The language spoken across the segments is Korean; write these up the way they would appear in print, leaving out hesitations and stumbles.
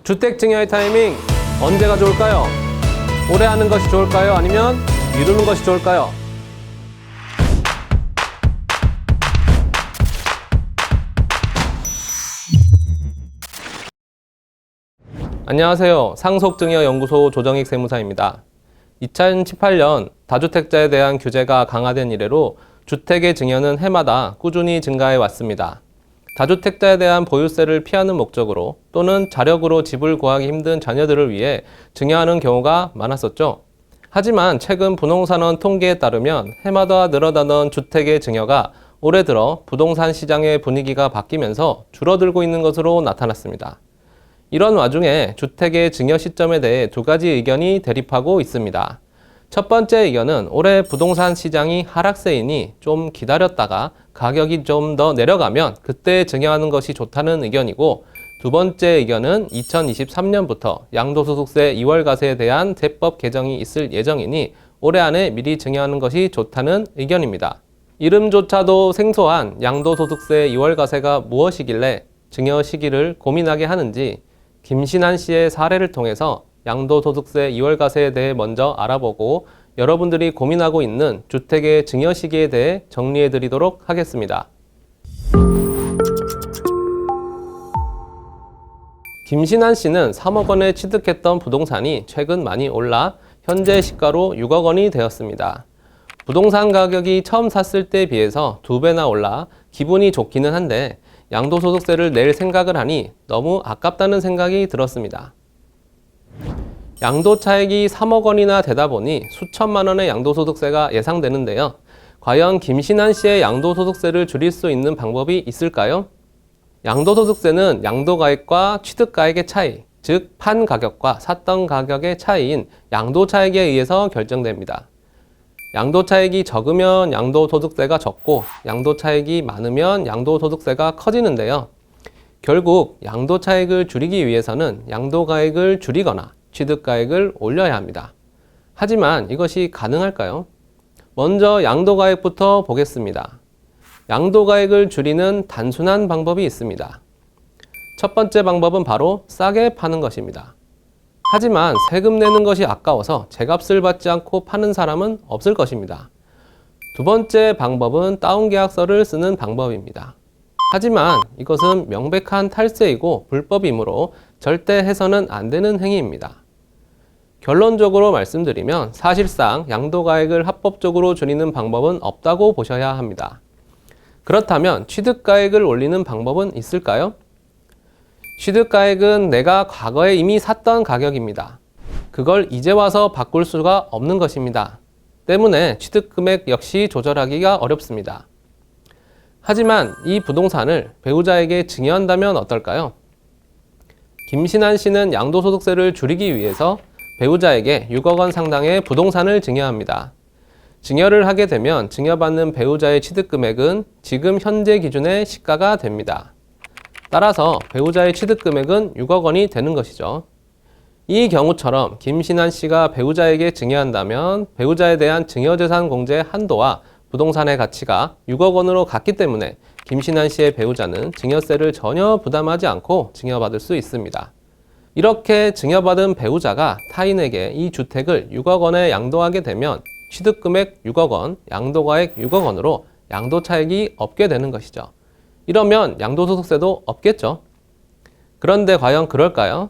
주택 증여의 타이밍 언제가 좋을까요? 올해 하는 것이 좋을까요? 아니면 미루는 것이 좋을까요? 안녕하세요. 상속증여연구소 조정익 세무사입니다. 2018년 다주택자에 대한 규제가 강화된 이래로 주택의 증여는 해마다 꾸준히 증가해 왔습니다. 다주택자에 대한 보유세를 피하는 목적으로 또는 자력으로 집을 구하기 힘든 자녀들을 위해 증여하는 경우가 많았었죠. 하지만 최근 부동산원 통계에 따르면 해마다 늘어나던 주택의 증여가 올해 들어 부동산 시장의 분위기가 바뀌면서 줄어들고 있는 것으로 나타났습니다. 이런 와중에 주택의 증여 시점에 대해 두 가지 의견이 대립하고 있습니다. 첫 번째 의견은 올해 부동산 시장이 하락세이니 좀 기다렸다가 가격이 좀 더 내려가면 그때 증여하는 것이 좋다는 의견이고, 두 번째 의견은 2023년부터 양도소득세 2월과세에 대한 세법 개정이 있을 예정이니 올해 안에 미리 증여하는 것이 좋다는 의견입니다. 이름조차도 생소한 양도소득세 2월과세가 무엇이길래 증여 시기를 고민하게 하는지 김신한 씨의 사례를 통해서 양도소득세 2월과세에 대해 먼저 알아보고 여러분들이 고민하고 있는 주택의 증여 시기에 대해 정리해 드리도록 하겠습니다. 김신한 씨는 3억 원에 취득했던 부동산이 최근 많이 올라 현재 시가로 6억 원이 되었습니다. 부동산 가격이 처음 샀을 때에 비해서 2배나 올라 기분이 좋기는 한데 양도소득세를 낼 생각을 하니 너무 아깝다는 생각이 들었습니다. 양도차익이 3억 원이나 되다 보니 수천만 원의 양도소득세가 예상되는데요. 과연 김신한 씨의 양도소득세를 줄일 수 있는 방법이 있을까요? 양도소득세는 양도가액과 취득가액의 차이, 즉 판가격과 샀던 가격의 차이인 양도차익에 의해서 결정됩니다. 양도차익이 적으면 양도소득세가 적고 양도차익이 많으면 양도소득세가 커지는데요. 결국 양도차익을 줄이기 위해서는 양도가액을 줄이거나 취득가액을 올려야 합니다. 하지만 이것이 가능할까요? 먼저 양도가액부터 보겠습니다. 양도가액을 줄이는 단순한 방법이 있습니다. 첫 번째 방법은 바로 싸게 파는 것입니다. 하지만 세금 내는 것이 아까워서 제값을 받지 않고 파는 사람은 없을 것입니다. 두 번째 방법은 다운계약서를 쓰는 방법입니다. 하지만 이것은 명백한 탈세이고 불법이므로 절대 해서는 안 되는 행위입니다. 결론적으로 말씀드리면 사실상 양도가액을 합법적으로 줄이는 방법은 없다고 보셔야 합니다. 그렇다면 취득가액을 올리는 방법은 있을까요? 취득가액은 내가 과거에 이미 샀던 가격입니다. 그걸 이제 와서 바꿀 수가 없는 것입니다. 때문에 취득금액 역시 조절하기가 어렵습니다. 하지만 이 부동산을 배우자에게 증여한다면 어떨까요? 김신한 씨는 양도소득세를 줄이기 위해서 배우자에게 6억 원 상당의 부동산을 증여합니다. 증여를 하게 되면 증여받는 배우자의 취득금액은 지금 현재 기준의 시가가 됩니다. 따라서 배우자의 취득금액은 6억 원이 되는 것이죠. 이 경우처럼 김신한 씨가 배우자에게 증여한다면 배우자에 대한 증여재산 공제 한도와 부동산의 가치가 6억 원으로 같기 때문에 김신한 씨의 배우자는 증여세를 전혀 부담하지 않고 증여받을 수 있습니다. 이렇게 증여받은 배우자가 타인에게 이 주택을 6억 원에 양도하게 되면 취득금액 6억 원, 양도가액 6억 원으로 양도차익이 없게 되는 것이죠. 이러면 양도소득세도 없겠죠. 그런데 과연 그럴까요?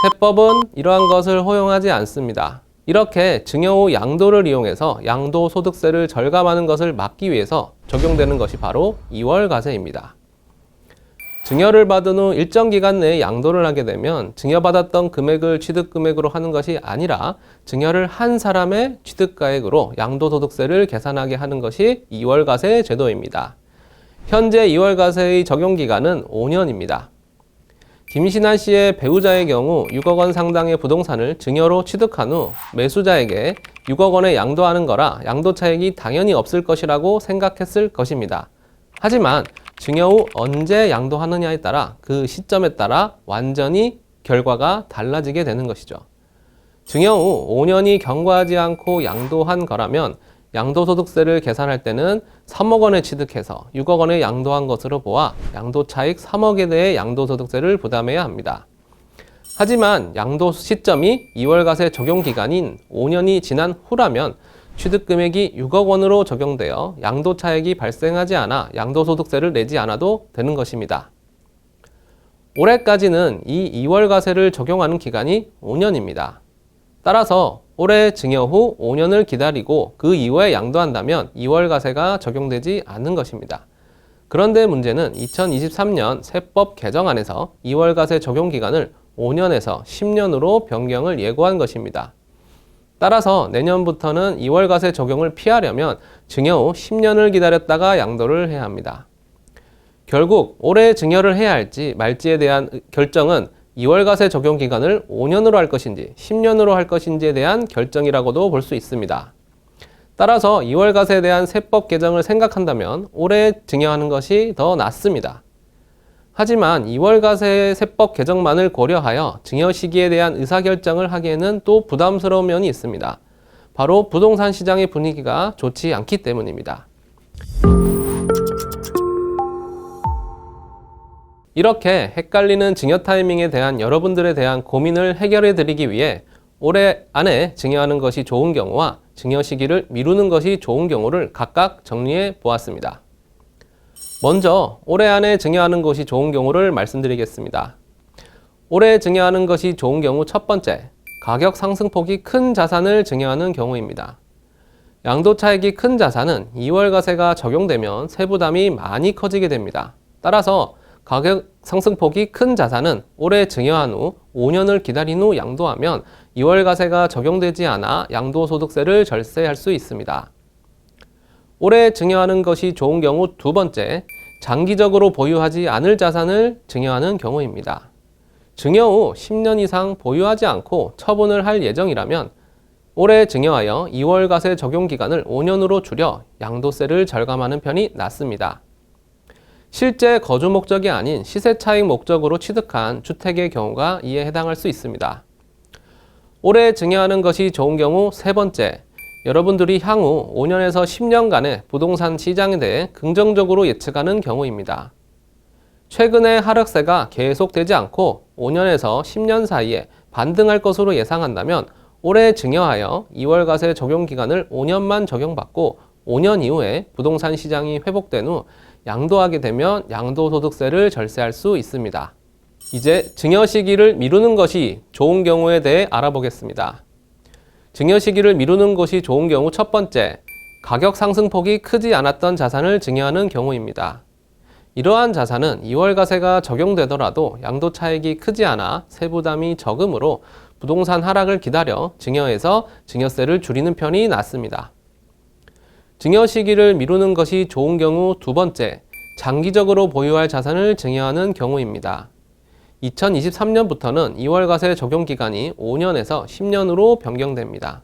세법은 이러한 것을 허용하지 않습니다. 이렇게 증여 후 양도를 이용해서 양도소득세를 절감하는 것을 막기 위해서 적용되는 것이 바로 2월과세입니다. 증여를 받은 후 일정 기간 내에 양도를 하게 되면 증여받았던 금액을 취득금액으로 하는 것이 아니라 증여를 한 사람의 취득가액으로 양도소득세를 계산하게 하는 것이 2월과세 제도입니다. 현재 2월과세의 적용기간은 5년입니다. 김신한 씨의 배우자의 경우 6억 원 상당의 부동산을 증여로 취득한 후 매수자에게 6억 원에 양도하는 거라 양도차익이 당연히 없을 것이라고 생각했을 것입니다. 하지만 증여 후 언제 양도하느냐에 따라 그 시점에 따라 완전히 결과가 달라지게 되는 것이죠. 증여 후 5년이 경과하지 않고 양도한 거라면 양도소득세를 계산할 때는 3억 원에 취득해서 6억 원에 양도한 것으로 보아 양도차익 3억에 대해 양도소득세를 부담해야 합니다. 하지만 양도 시점이 2월과세 적용 기간인 5년이 지난 후라면 취득금액이 6억 원으로 적용되어 양도 차익이 발생하지 않아 양도소득세를 내지 않아도 되는 것입니다. 올해까지는 이 2월과세를 적용하는 기간이 5년입니다. 따라서 올해 증여 후 5년을 기다리고 그 이후에 양도한다면 2월과세가 적용되지 않는 것입니다. 그런데 문제는 2023년 세법 개정안에서 2월과세 적용 기간을 5년에서 10년으로 변경을 예고한 것입니다. 따라서 내년부터는 2월과세 적용을 피하려면 증여 후 10년을 기다렸다가 양도를 해야 합니다. 결국 올해 증여를 해야 할지 말지에 대한 결정은 2월과세 적용 기간을 5년으로 할 것인지 10년으로 할 것인지에 대한 결정이라고도 볼 수 있습니다. 따라서 2월과세에 대한 세법 개정을 생각한다면 올해 증여하는 것이 더 낫습니다. 하지만 2월과세 세법 개정만을 고려하여 증여 시기에 대한 의사결정을 하기에는 또 부담스러운 면이 있습니다. 바로 부동산 시장의 분위기가 좋지 않기 때문입니다. 이렇게 헷갈리는 증여 타이밍에 대한 여러분들에 대한 고민을 해결해 드리기 위해 올해 안에 증여하는 것이 좋은 경우와 증여 시기를 미루는 것이 좋은 경우를 각각 정리해 보았습니다. 먼저 올해 안에 증여하는 것이 좋은 경우를 말씀드리겠습니다. 올해 증여하는 것이 좋은 경우 첫 번째, 가격 상승폭이 큰 자산을 증여하는 경우입니다. 양도 차익이 큰 자산은 2월과세가 적용되면 세부담이 많이 커지게 됩니다. 따라서 가격 상승폭이 큰 자산은 올해 증여한 후 5년을 기다린 후 양도하면 2월과세가 적용되지 않아 양도소득세를 절세할 수 있습니다. 올해 증여하는 것이 좋은 경우 두 번째, 장기적으로 보유하지 않을 자산을 증여하는 경우입니다. 증여 후 10년 이상 보유하지 않고 처분을 할 예정이라면 올해 증여하여 2월과세 적용 기간을 5년으로 줄여 양도세를 절감하는 편이 낫습니다. 실제 거주 목적이 아닌 시세 차익 목적으로 취득한 주택의 경우가 이에 해당할 수 있습니다. 올해 증여하는 것이 좋은 경우 세 번째, 여러분들이 향후 5년에서 10년간의 부동산 시장에 대해 긍정적으로 예측하는 경우입니다. 최근에 하락세가 계속되지 않고 5년에서 10년 사이에 반등할 것으로 예상한다면 올해 증여하여 2월과세 적용 기간을 5년만 적용받고 5년 이후에 부동산 시장이 회복된 후 양도하게 되면 양도소득세를 절세할 수 있습니다. 이제 증여 시기를 미루는 것이 좋은 경우에 대해 알아보겠습니다. 증여 시기를 미루는 것이 좋은 경우 첫 번째, 가격 상승폭이 크지 않았던 자산을 증여하는 경우입니다. 이러한 자산은 2월과세가 적용되더라도 양도 차익이 크지 않아 세부담이 적으므로 부동산 하락을 기다려 증여해서 증여세를 줄이는 편이 낫습니다. 증여 시기를 미루는 것이 좋은 경우 두 번째, 장기적으로 보유할 자산을 증여하는 경우입니다. 2023년부터는 2월과세 적용 기간이 5년에서 10년으로 변경됩니다.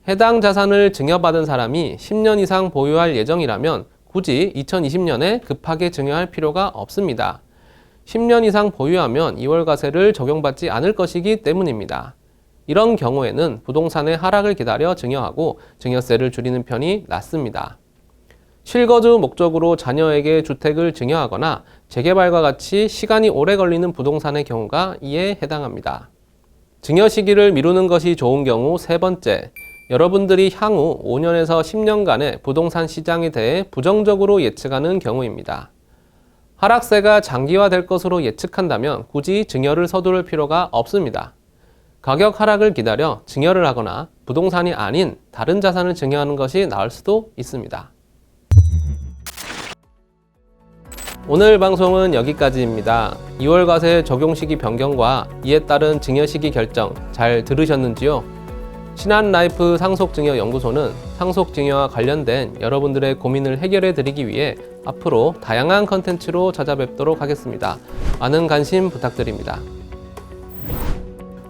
해당 자산을 증여받은 사람이 10년 이상 보유할 예정이라면 굳이 2020년에 급하게 증여할 필요가 없습니다. 10년 이상 보유하면 2월과세를 적용받지 않을 것이기 때문입니다. 이런 경우에는 부동산의 하락을 기다려 증여하고 증여세를 줄이는 편이 낫습니다. 실거주 목적으로 자녀에게 주택을 증여하거나 재개발과 같이 시간이 오래 걸리는 부동산의 경우가 이에 해당합니다. 증여 시기를 미루는 것이 좋은 경우 세 번째, 여러분들이 향후 5년에서 10년간의 부동산 시장에 대해 부정적으로 예측하는 경우입니다. 하락세가 장기화될 것으로 예측한다면 굳이 증여를 서두를 필요가 없습니다. 가격 하락을 기다려 증여를 하거나 부동산이 아닌 다른 자산을 증여하는 것이 나을 수도 있습니다. 오늘 방송은 여기까지입니다. 2월과세 적용 시기 변경과 이에 따른 증여 시기 결정 잘 들으셨는지요? 신한라이프 상속증여연구소는 상속증여와 관련된 여러분들의 고민을 해결해 드리기 위해 앞으로 다양한 컨텐츠로 찾아뵙도록 하겠습니다. 많은 관심 부탁드립니다.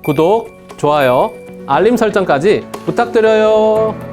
구독, 좋아요, 알림 설정까지 부탁드려요.